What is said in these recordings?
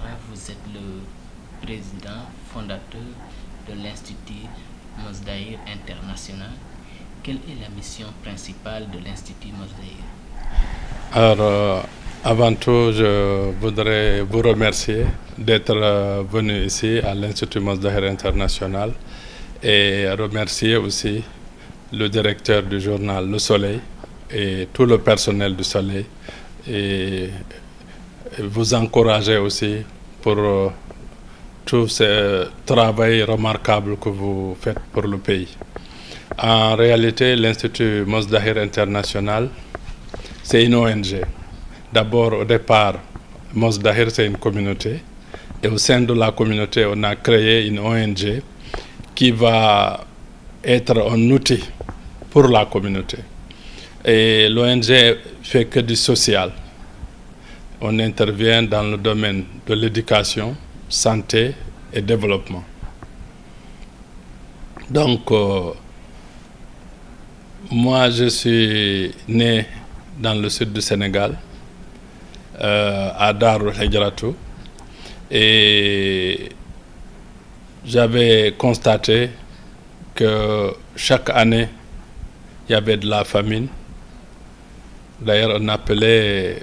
Camara, vous êtes le président fondateur de l'Institut Mosdaïr International. Quelle est la mission principale de l'Institut Mosdaïr? Alors, avant tout, je voudrais vous remercier d'être venu ici à l'Institut Mosdaïr International et remercier aussi le directeur du journal Le Soleil et tout le personnel du Soleil et vous encourager aussi pour tout ce travail remarquable que vous faites pour le pays. En réalité, l'Institut Mosdaïr International, c'est une ONG. D'abord, au départ, Mosdaïr, c'est une communauté. Et au sein de la communauté, on a créé une ONG qui va être un outil pour la communauté. Et l'ONG fait que du social. On intervient dans le domaine de l'éducation, santé et développement. Donc, moi, je suis né dans le sud du Sénégal, à Darou Hijratou, et j'avais constaté que chaque année, il y avait de la famine. D'ailleurs, on appelait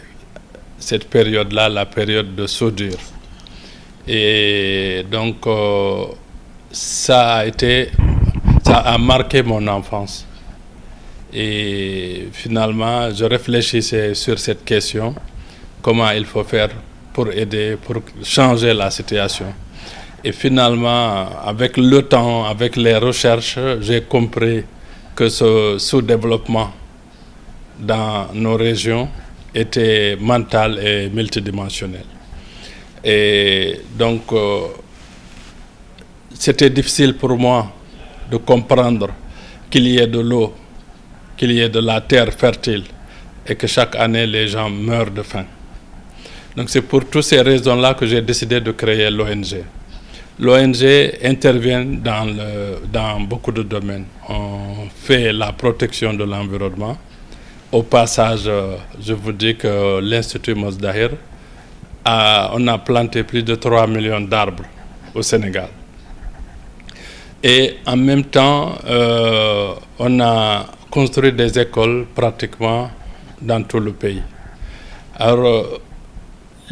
cette période-là la période de soudure. Et donc, ça a marqué mon enfance. Et finalement, je réfléchissais sur cette question, comment il faut faire pour aider, pour changer la situation. Et finalement, avec le temps, avec les recherches, j'ai compris que ce sous-développement dans nos régions était mental et multidimensionnel. Et donc, c'était difficile pour moi de comprendre qu'il y ait de l'eau, qu'il y ait de la terre fertile et que chaque année, les gens meurent de faim. Donc, c'est pour toutes ces raisons-là que j'ai décidé de créer l'ONG. L'ONG intervient dans beaucoup de domaines. On fait la protection de l'environnement. Au passage, je vous dis que l'Institut Mosdaïr, on a planté plus de 3 millions d'arbres au Sénégal. Et en même temps, on a construit des écoles pratiquement dans tout le pays. Alors,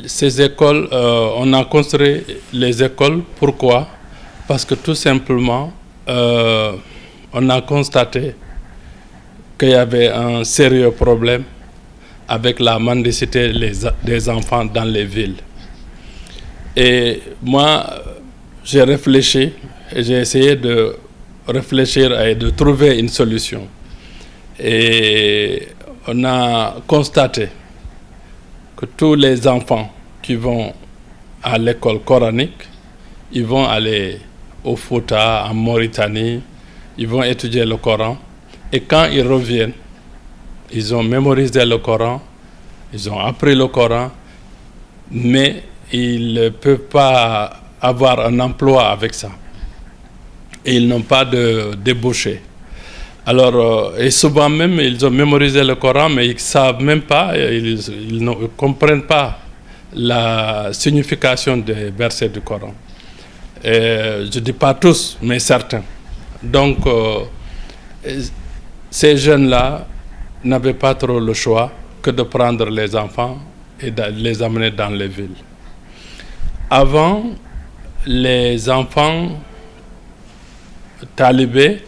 ces écoles, on a construit les écoles, pourquoi? Parce que tout simplement, on a constaté qu'il y avait un sérieux problème avec la mendicité des enfants dans les villes. Et moi, j'ai réfléchi et j'ai essayé de réfléchir et de trouver une solution. Et on a constaté que tous les enfants qui vont à l'école coranique, ils vont aller au Fouta, en Mauritanie, ils vont étudier le Coran. Et quand ils reviennent, ils ont mémorisé le Coran, ils ont appris le Coran, mais ils ne peuvent pas avoir un emploi avec ça. Et ils n'ont pas de débouché. Alors, et souvent même, ils ont mémorisé le Coran, mais ils ne savent même pas, ils ne comprennent pas la signification des versets du Coran. Et je ne dis pas tous, mais certains. Donc, ces jeunes-là n'avaient pas trop le choix que de prendre les enfants et de les amener dans les villes. Avant, les enfants talibés,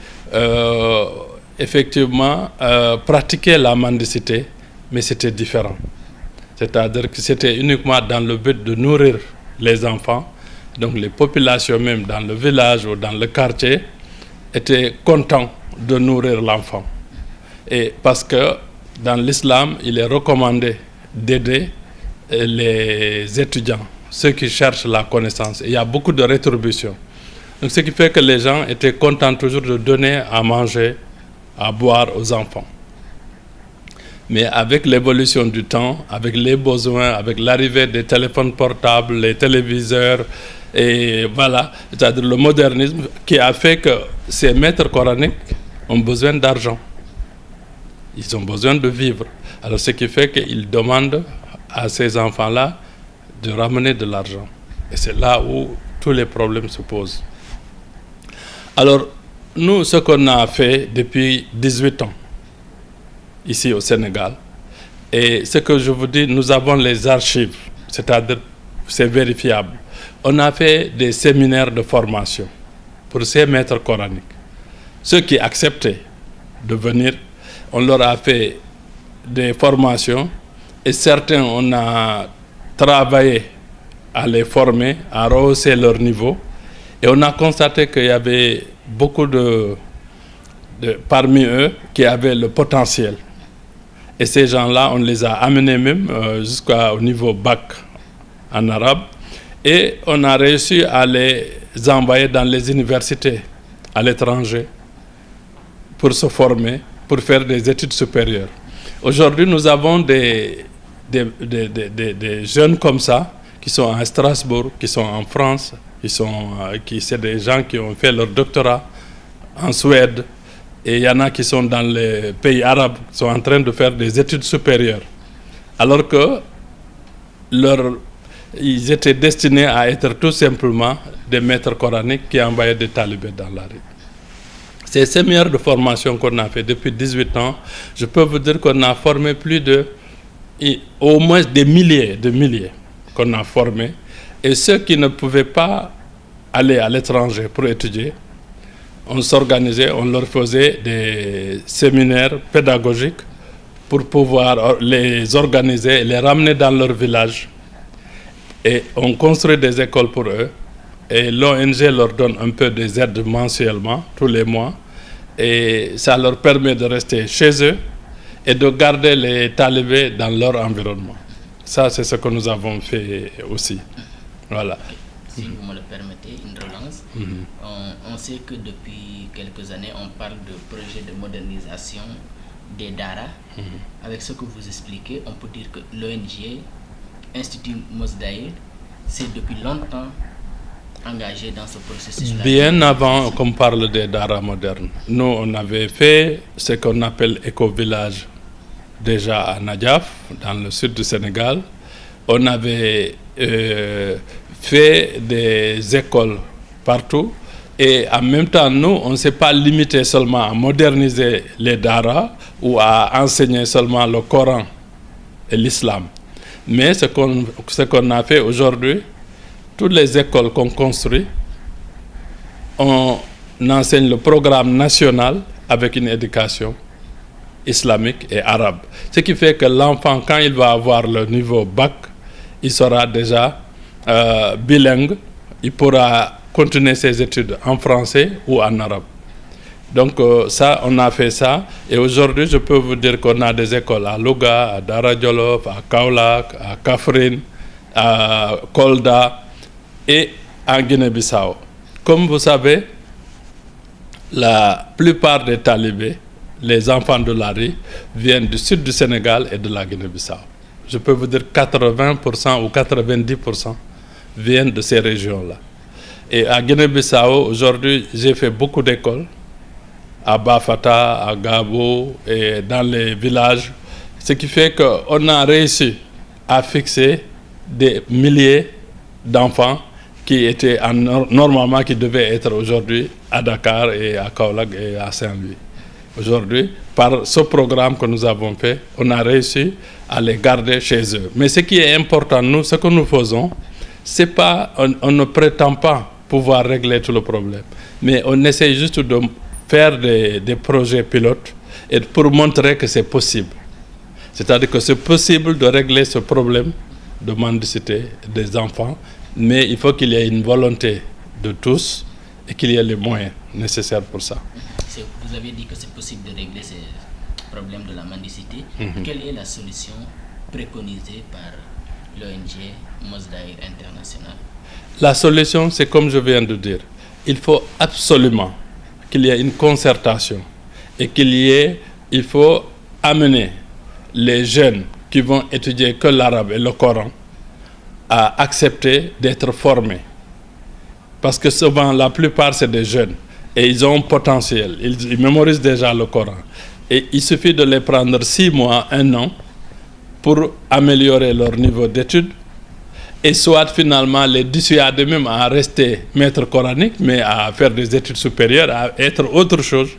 effectivement, pratiquaient la mendicité, mais c'était différent. C'est-à-dire que c'était uniquement dans le but de nourrir les enfants. Donc les populations même dans le village ou dans le quartier étaient contents de nourrir l'enfant. Et parce que dans l'islam, il est recommandé d'aider les étudiants, ceux qui cherchent la connaissance. Et il y a beaucoup de rétribution. Donc ce qui fait que les gens étaient contents toujours de donner à manger, à boire aux enfants. Mais avec l'évolution du temps, avec les besoins, avec l'arrivée des téléphones portables, les téléviseurs, et voilà, c'est-à-dire le modernisme qui a fait que ces maîtres coraniques ont besoin d'argent. Ils ont besoin de vivre. Alors ce qui fait qu'ils demandent à ces enfants-là de ramener de l'argent. Et c'est là où tous les problèmes se posent. Alors, nous, ce qu'on a fait depuis 18 ans, ici au Sénégal, et ce que je vous dis, nous avons les archives, c'est-à-dire c'est vérifiable. On a fait des séminaires de formation pour ces maîtres coraniques. Ceux qui acceptaient de venir, on leur a fait des formations et certains, on a travaillé à les former, à rehausser leur niveau. Et on a constaté qu'il y avait beaucoup parmi eux qui avaient le potentiel. Et ces gens-là, on les a amenés même jusqu'au niveau bac en arabe. Et on a réussi à les envoyer dans les universités à l'étranger pour se former, pour faire des études supérieures. Aujourd'hui, nous avons des jeunes comme ça qui sont à Strasbourg, qui sont en France, c'est des gens qui ont fait leur doctorat en Suède. Et il y en a qui sont dans les pays arabes, qui sont en train de faire des études supérieures. Alors que ils étaient destinés à être tout simplement des maîtres coraniques qui envoyaient des talibés dans la rue. Ces séminaires de formation qu'on a fait depuis 18 ans, je peux vous dire qu'on a formé au moins des milliers qu'on a formés. Et ceux qui ne pouvaient pas aller à l'étranger pour étudier, on s'organisait, on leur faisait des séminaires pédagogiques pour pouvoir les organiser et les ramener dans leur village. Et on construit des écoles pour eux. Et l'ONG leur donne un peu des aides mensuellement, tous les mois. Et ça leur permet de rester chez eux et de garder les talibés dans leur environnement. Ça, c'est ce que nous avons fait aussi. Voilà. Si vous me le permettez, une relance. On sait que depuis quelques années, on parle de projet de modernisation des Dara. Avec ce que vous expliquez, on peut dire que l'ONG Institut Mosdaïr s'est depuis longtemps engagé dans ce processus. Bien avant qu'on parle des Dara modernes, nous, on avait fait ce qu'on appelle éco-village déjà à Nadjaf, dans le sud du Sénégal. On avait fait des écoles partout et en même temps, nous, on ne s'est pas limité seulement à moderniser les Dara ou à enseigner seulement le Coran et l'islam. Mais ce qu'on a fait aujourd'hui, toutes les écoles qu'on construit, on enseigne le programme national avec une éducation islamique et arabe. Ce qui fait que l'enfant, quand il va avoir le niveau bac, il sera déjà bilingue, il pourra continuer ses études en français ou en arabe. Donc ça, on a fait ça. Et aujourd'hui, je peux vous dire qu'on a des écoles à Louga, à Dara Djolof, à Kaolack, à Kaffrine, à Kolda et à Guinée-Bissau. Comme vous savez, la plupart des talibés, les enfants de la rue, viennent du sud du Sénégal et de la Guinée-Bissau. Je peux vous dire 80% ou 90% viennent de ces régions-là. Et à Guinée-Bissau, aujourd'hui, j'ai fait beaucoup d'écoles, à Bafata, à Gabo et dans les villages. Ce qui fait qu'on a réussi à fixer des milliers d'enfants qui étaient normalement qui devaient être aujourd'hui à Dakar et à Kaolack et à Saint-Louis. Aujourd'hui, par ce programme que nous avons fait, on a réussi à les garder chez eux. Mais ce qui est important, nous, ce que nous faisons, c'est pas, on ne prétend pas pouvoir régler tout le problème, mais on essaie juste de faire des projets pilotes et pour montrer que c'est possible. C'est-à-dire que c'est possible de régler ce problème de mendicité des enfants, mais il faut qu'il y ait une volonté de tous et qu'il y ait les moyens nécessaires pour ça. Vous avez dit que c'est possible de régler ces problèmes de la mendicité. Quelle est la solution préconisée par l'ONG Mosdaïr International? La solution, c'est comme je viens de dire. Il faut absolument qu'il y ait une concertation et il faut amener les jeunes qui vont étudier que l'arabe et le Coran à accepter d'être formés. Parce que souvent, la plupart, c'est des jeunes et ils ont un potentiel. Ils mémorisent déjà le Coran. Et il suffit de les prendre 6 mois, 1 an pour améliorer leur niveau d'études et soit finalement les dissuader même à rester maître coranique, mais à faire des études supérieures, à être autre chose.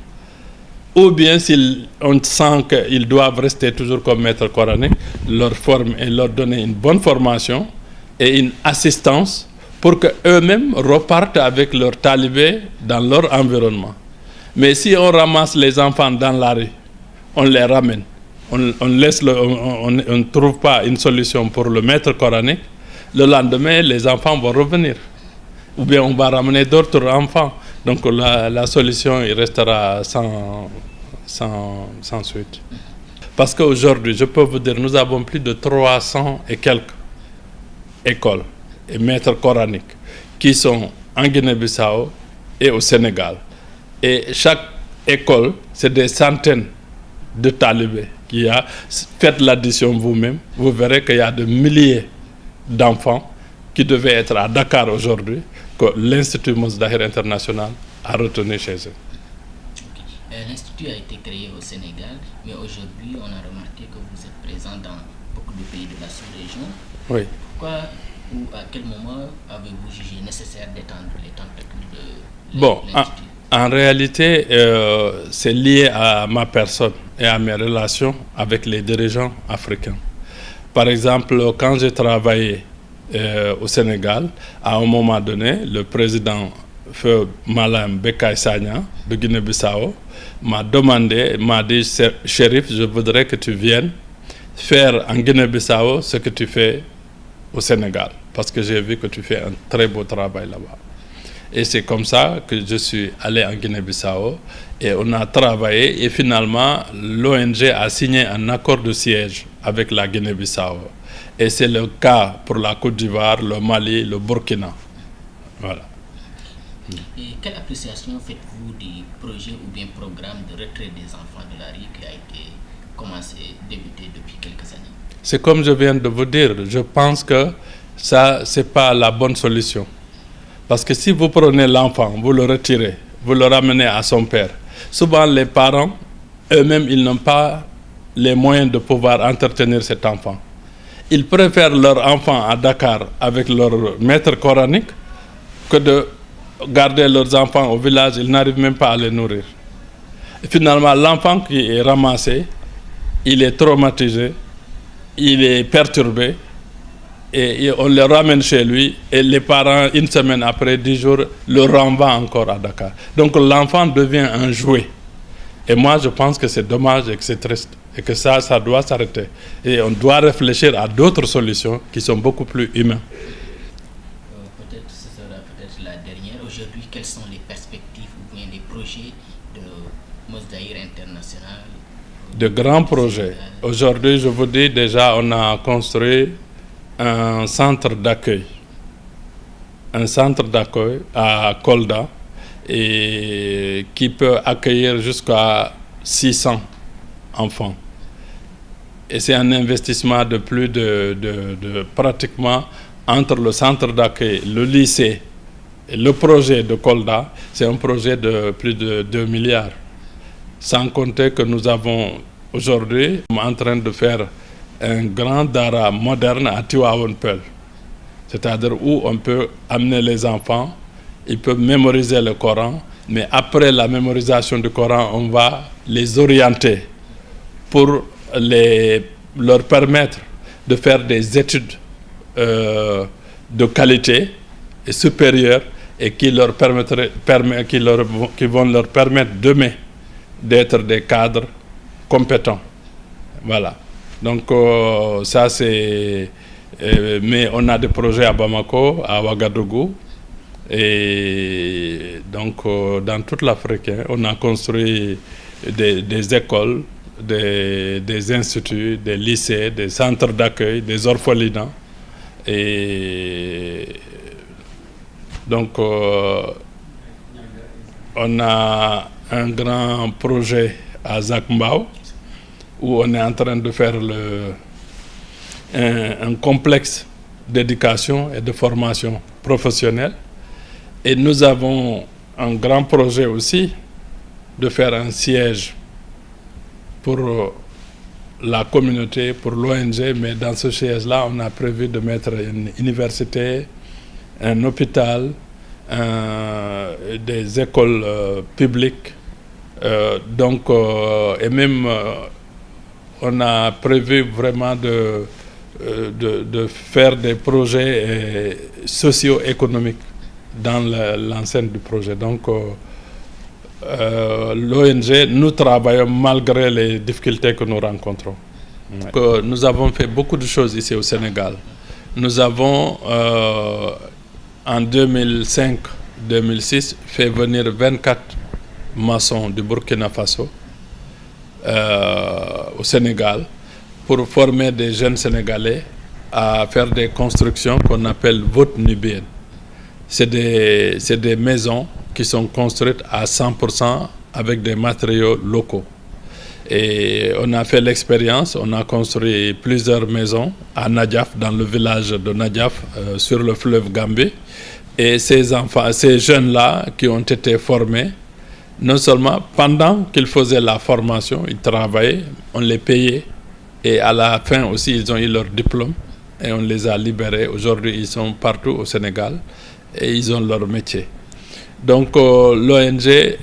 Ou bien si on sent qu'ils doivent rester toujours comme maître coranique, leur forme et leur donner une bonne formation et une assistance pour qu'eux-mêmes repartent avec leurs talibés dans leur environnement. Mais si on ramasse les enfants dans la rue, on les ramène, on ne trouve pas une solution pour le maître coranique, le lendemain, les enfants vont revenir. Ou bien on va ramener d'autres enfants. Donc la solution il restera sans suite. Parce qu'aujourd'hui, je peux vous dire, nous avons plus de 300 et quelques écoles et maîtres coraniques qui sont en Guinée-Bissau et au Sénégal. Et chaque école, c'est des centaines de talibés qui a fait l'addition vous-même. Vous verrez qu'il y a des milliers d'enfants qui devaient être à Dakar aujourd'hui, que l'Institut Mos Dahir International a retenu chez eux. L'Institut a été créé au Sénégal, mais aujourd'hui, on a remarqué que vous êtes présent dans beaucoup de pays de la sous-région. Oui. Pourquoi ou à quel moment avez-vous jugé nécessaire d'étendre les tentacules de Bon, l'Institut? en réalité, c'est lié à ma personne et à mes relations avec les dirigeants africains. Par exemple, quand j'ai travaillé au Sénégal, à un moment donné, le président Feu Malam Bekay Sagna de Guinée-Bissau m'a dit, Chérif, je voudrais que tu viennes faire en Guinée-Bissau ce que tu fais au Sénégal, parce que j'ai vu que tu fais un très beau travail là-bas. Et c'est comme ça que je suis allé en Guinée-Bissau et on a travaillé et finalement l'ONG a signé un accord de siège avec la Guinée-Bissau. Et c'est le cas pour la Côte d'Ivoire, le Mali, le Burkina. Voilà. Et quelle appréciation faites-vous du projet ou bien programme de retrait des enfants de la rue qui a été débuté depuis quelques années? C'est comme je viens de vous dire, je pense que ça, ce n'est pas la bonne solution. Parce que si vous prenez l'enfant, vous le retirez, vous le ramenez à son père, souvent les parents, eux-mêmes, ils n'ont pas les moyens de pouvoir entretenir cet enfant. Ils préfèrent leur enfant à Dakar avec leur maître coranique que de garder leurs enfants au village, ils n'arrivent même pas à les nourrir. Et finalement, l'enfant qui est ramassé, il est traumatisé, il est perturbé, et on le ramène chez lui, et les parents, une semaine après, 10 jours, le renvoient encore à Dakar. Donc l'enfant devient un jouet. Et moi, je pense que c'est dommage et que c'est triste, et que ça doit s'arrêter. Et on doit réfléchir à d'autres solutions qui sont beaucoup plus humaines. Peut-être ce sera peut-être la dernière. Aujourd'hui, quelles sont les perspectives ou bien les projets de Mos Dahir International? De grands projets. Aujourd'hui, je vous dis déjà, on a construit un centre d'accueil. Un centre d'accueil à Kolda et qui peut accueillir jusqu'à 600 enfants. Et c'est un investissement de plus de pratiquement entre le centre d'accueil, le lycée et le projet de Kolda, c'est un projet de plus de 2 milliards. Sans compter que nous avons aujourd'hui en train de faire un grand dara moderne à Tivaouane Peulh. C'est-à-dire où on peut amener les enfants, ils peuvent mémoriser le Coran, mais après la mémorisation du Coran, on va les orienter pour leur permettre de faire des études de qualité et supérieure et qui vont leur permettre demain d'être des cadres compétents. Voilà. Donc ça c'est... mais on a des projets à Bamako, à Ouagadougou, et donc dans toute l'Afrique, on a construit des écoles, des instituts, des lycées, des centres d'accueil, des orphelinats. Et donc on a un grand projet à Zakmbao où on est en train de faire un complexe d'éducation et de formation professionnelle. Et nous avons un grand projet aussi de faire un siège pour la communauté, pour l'ONG, mais dans ce siège-là, on a prévu de mettre une université, un hôpital, des écoles publiques. Et même on a prévu vraiment de faire des projets socio-économiques dans l'enceinte du projet. Donc l'ONG, nous travaillons malgré les difficultés que nous rencontrons. Ouais. Nous avons fait beaucoup de choses ici au Sénégal. Nous avons en 2005-2006 fait venir 24 maçons du Burkina Faso au Sénégal pour former des jeunes Sénégalais à faire des constructions qu'on appelle voûtes nubiennes. C'est des maisons qui sont construites à 100% avec des matériaux locaux. Et on a fait l'expérience, on a construit plusieurs maisons à Nadjaf, dans le village de Nadjaf, sur le fleuve Gambie. Et ces jeunes-là qui ont été formés, non seulement pendant qu'ils faisaient la formation, ils travaillaient, on les payait. Et à la fin aussi, ils ont eu leur diplôme et on les a libérés. Aujourd'hui, ils sont partout au Sénégal et ils ont leur métier. Donc l'ONG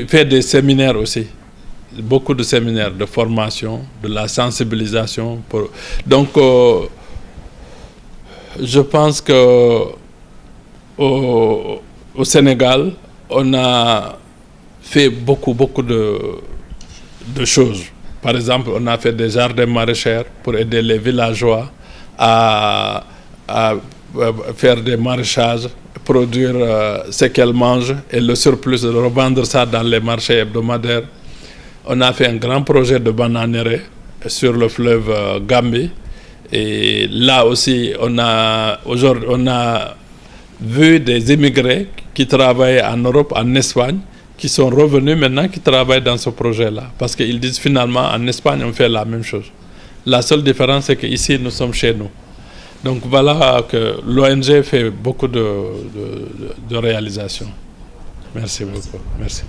fait des séminaires aussi, beaucoup de séminaires de formation, de la sensibilisation. Donc je pense que au Sénégal, on a fait beaucoup de choses. Par exemple, on a fait des jardins maraîchers pour aider les villageois à faire des maraîchages, produire ce qu'elles mangent et le surplus de revendre ça dans les marchés hebdomadaires. On a fait un grand projet de bananeraie sur le fleuve Gambie. Et là aussi, on a vu des immigrés qui travaillaient en Europe, en Espagne, qui sont revenus maintenant, qui travaillent dans ce projet-là. Parce qu'ils disent finalement, en Espagne, on fait la même chose. La seule différence, c'est qu'ici, nous sommes chez nous. Donc voilà que l'ONG fait beaucoup de réalisations. Merci beaucoup. Merci.